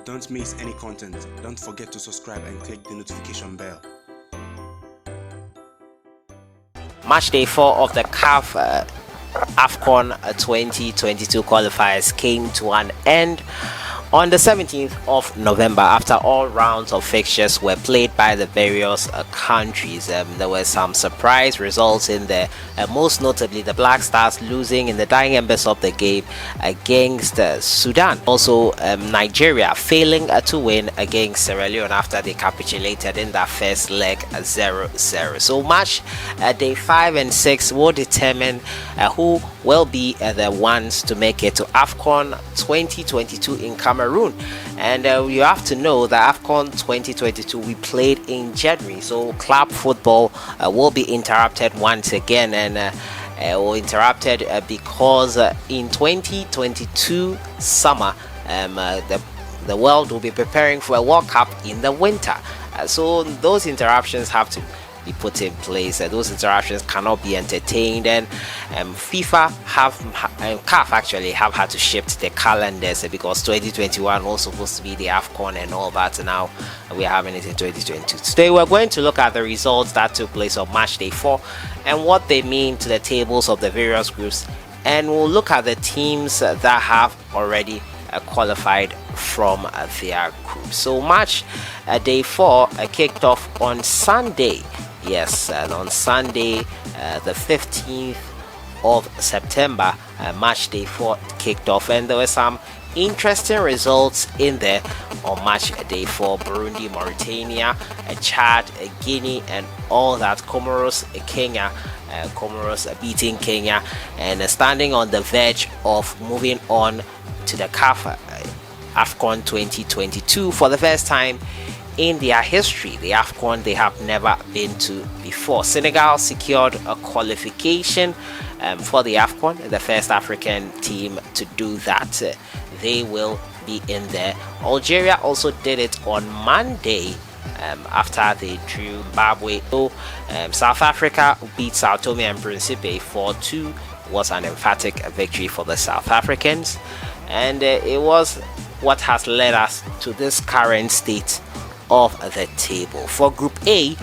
Don't miss any content. Don't forget to subscribe and click the notification bell. Match day 4 of the CAF Afcon 2022 qualifiers came to an end on the 17th of November after all rounds of fixtures were played by the various countries. There were some surprise results in there, most notably the Black Stars losing in the dying embers of the game against Sudan. Also Nigeria failing to win against Sierra Leone after they capitulated in that first leg 0-0. So match day 5 and 6 will determine who will be the ones to make it to Afcon 2022 in Cameroon. And you have to know that Afcon 2022 we played in January, so club football will be interrupted once again, and interrupted because in 2022 summer the world will be preparing for a World Cup in the winter, so those interruptions have to be put in place. Those interruptions cannot be entertained, and FIFA CAF actually have had to shift the calendars because 2021 was supposed to be the Afcon and all that. Now we're having it in 2022. Today we're going to look at the results that took place on match day 4 and what they mean to the tables of the various groups, and we'll look at the teams that have already qualified from their group. So match day 4 kicked off on Sunday. Yes, and on Sunday, the 15th of September, match day 4 kicked off, and there were some interesting results in there on match day 4. Burundi, Mauritania, Chad, Guinea, and all that. Comoros, Kenya. Comoros beating Kenya, and standing on the verge of moving on to the CAF Afcon 2022 for the first time in their history. The Afcon they have never been to before. Senegal secured a qualification for the Afcon, the first African team to do that. They will be in there. Algeria also did it on Monday after they drew Zimbabwe. So South Africa beat Sao Tome and Principe 4-2. Was an emphatic victory for the South Africans, and it was what has led us to this current state of the table. For Group A,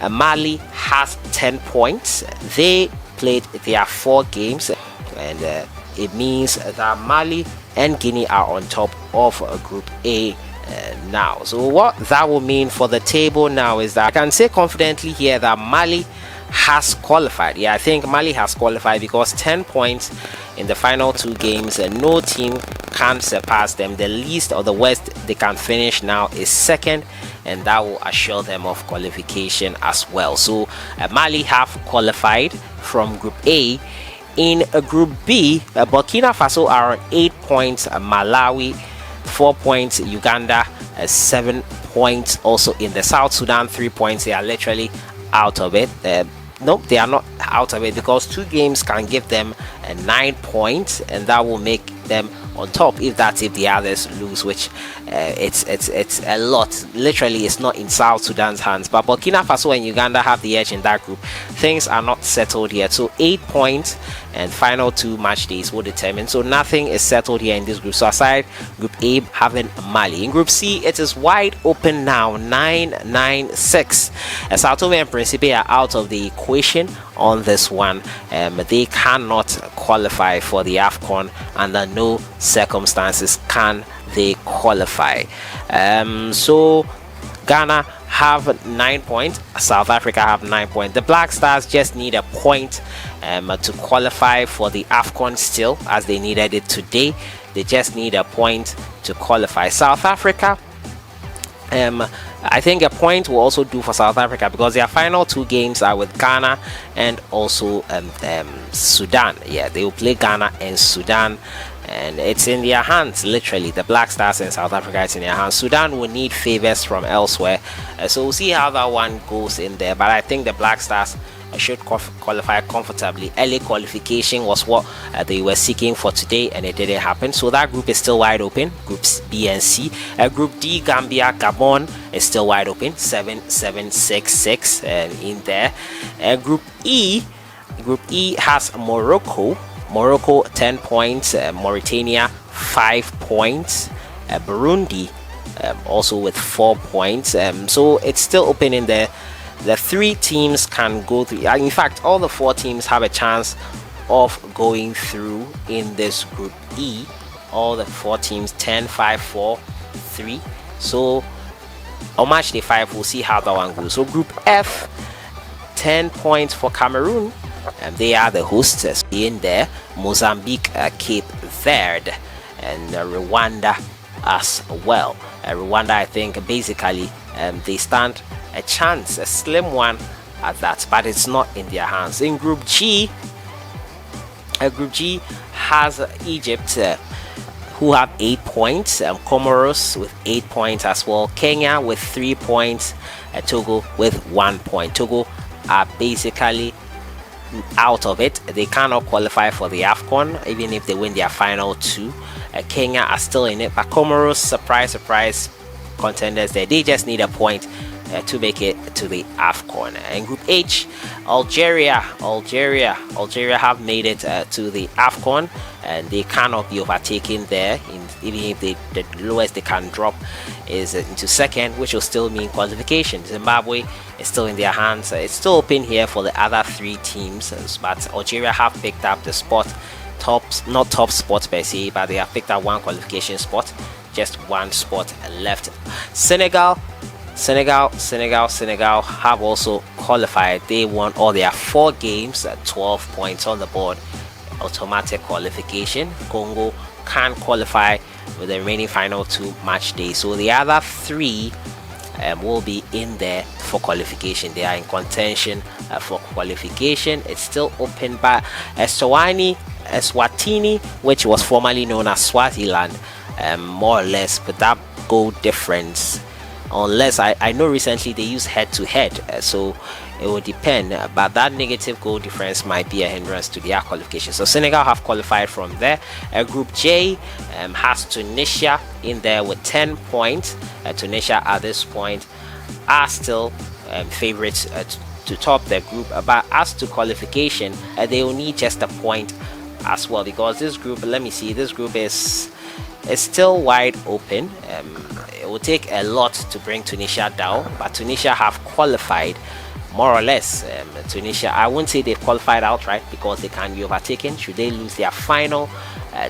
Mali has 10 points. They played their 4 games, and it means that Mali and Guinea are on top of Group A now. So what that will mean for the table now is that I can say confidently here that Mali has qualified. Yeah, I think Mali has qualified because 10 points in the final 2 games, and no team can surpass them. The least or the worst they can finish now is second, and that will assure them of qualification as well. So Mali have qualified from Group A. In Group B, Burkina Faso are on 8 points, Malawi 4 points, Uganda 7 points, also in the South Sudan 3 points. They are literally out of it. No, they are not out of it because 2 games can give them 9 points, and that will make them on top if the others lose, which it's a lot. Literally, it's not in South Sudan's hands, but Burkina Faso and Uganda have the edge in that group. Things are not settled yet, so 8 points and final 2 match days will determine. So nothing is settled here in this group. So aside Group A having Mali, in Group C it is wide open now. 9-9-6. Sao Tome and Principe are out of the equation on this one. They cannot qualify for the Afcon under no circumstances can they qualify. So Ghana have 9 points, South Africa have 9 points. The Black Stars just need a point to qualify for the Afcon still, as they needed it today. They just need a point to qualify. South Africa, I think a point will also do for South Africa because their final 2 games are with Ghana and also Sudan. Yeah, they will play Ghana and Sudan, and it's in their hands. Literally, the Black Stars in South Africa, it's in their hands. Sudan will need favors from elsewhere, so we'll see how that one goes in there. But I think the Black Stars should qualify comfortably. Early qualification was what they were seeking for today, and it didn't happen. So that group is still wide open. Groups B and C. Group D, Gambia, Gabon is still wide open. 7-7-6-6 in there. Group E has Morocco 10 points, Mauritania 5 points, Burundi also with 4 points. So it's still open in there. The 3 teams can go through. In fact, all the 4 teams have a chance of going through in this group E. All the 4 teams, 10, 5, 4, 3. So on match day 5, we'll see how that one goes. So group F, 10 points for Cameroon, and they are the hosts. In there, Mozambique, Cape Verde, and Rwanda as well. Rwanda, I think, basically they stand a chance, a slim one at that, but it's not in their hands. In Group G, Group G has Egypt, who have 8 points, Comoros with 8 points as well, Kenya with 3 points, Togo with 1 point. Togo are basically out of it. They cannot qualify for the Afcon even if they win their final 2. Kenya are still in it, but Comoros, surprise contenders there. They just need a point to make it to the Afcon. In Group H, Algeria have made it to the Afcon, and they cannot be overtaken there. Even if the lowest they can drop is into second, which will still mean qualification. Zimbabwe is still in their hands. It's still open here for the other 3 teams, but Algeria have picked up the spot, not top spot per se, but they have picked up 1 qualification spot, just 1 spot left. Senegal have also qualified. They won all their 4 games at 12 points on the board, automatic qualification. Congo can qualify with the remaining final 2 match days, so the other 3 will be in there for qualification. They are in contention for qualification. It's still open, but Eswatini, which was formerly known as Swaziland, more or less, but that goal difference, unless I know recently they use head-to-head, so it will depend, but that negative goal difference might be a hindrance to their qualification. So Senegal have qualified from there. Group J has Tunisia in there with 10 points. Tunisia at this point are still favorites to top their group, but as to qualification, they will need just a point as well, because this group, let me see, this group is still wide open. It will take a lot to bring Tunisia down, but Tunisia have qualified more or less. Tunisia, I won't say they've qualified outright because they can be overtaken should they lose their final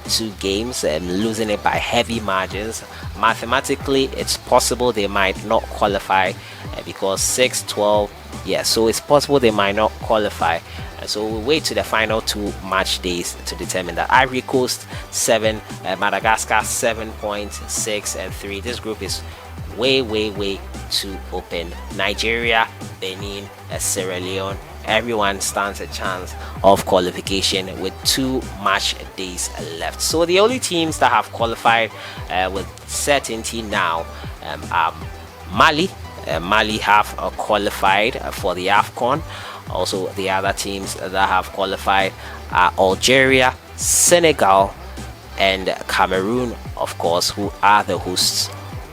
2 games, losing it by heavy margins. Mathematically, it's possible they might not qualify because 6-12, yeah, so it's possible they might not qualify. So we'll wait to the final 2 match days to determine that. Ivory Coast 7, Madagascar 7 points, 6 and 3. This group is way too open. Nigeria, Benin, Sierra Leone, everyone stands a chance of qualification with 2 match days left. So the only teams that have qualified with certainty now are Mali. Mali have qualified for the Afcon. Also, the other teams that have qualified are Algeria, Senegal, and Cameroon, of course, who are the hosts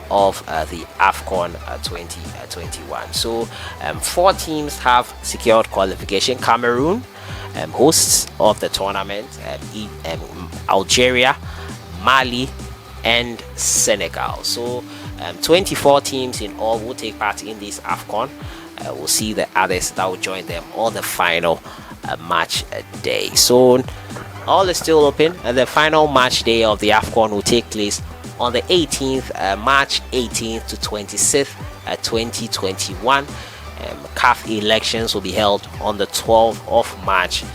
of the Afcon 2021. So 4 teams have secured qualification. Cameroon, hosts of the tournament, Algeria, Mali, and Senegal. So 24 teams in all will take part in this Afcon. We'll see the others that will join them on the final match day. So all is still open, and the final match day of the Afcon will take place on the 18th, March 18th to 26th, 2021. CAF elections will be held on the 12th of March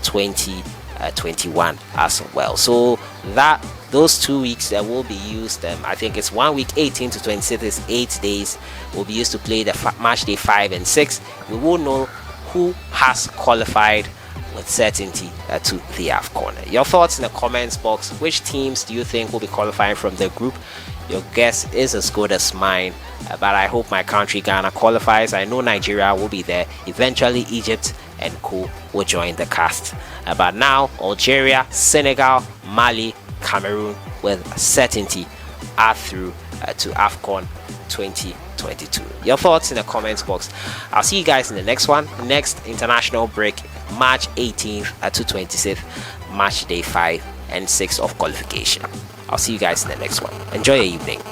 2021 as well. So that those 2 weeks that will be used, I think it's 1 week, 18 to 26 is 8 days, will be used to play the match day 5 and 6. We will know who has qualified with certainty to the Afcon. Your thoughts in the comments box. Which teams do you think will be qualifying from the group? Your guess is as good as mine, but I hope my country, Ghana, qualifies. I know Nigeria will be there. Eventually Egypt and co will join the cast, but now Algeria, Senegal, Mali, Cameroon with certainty are through to Afcon 2022. Your thoughts in the comments box. I'll see you guys in the next one. Next international break, March 18th to 26th, match day 5 and 6 of qualification. I'll see you guys in the next one. Enjoy your evening.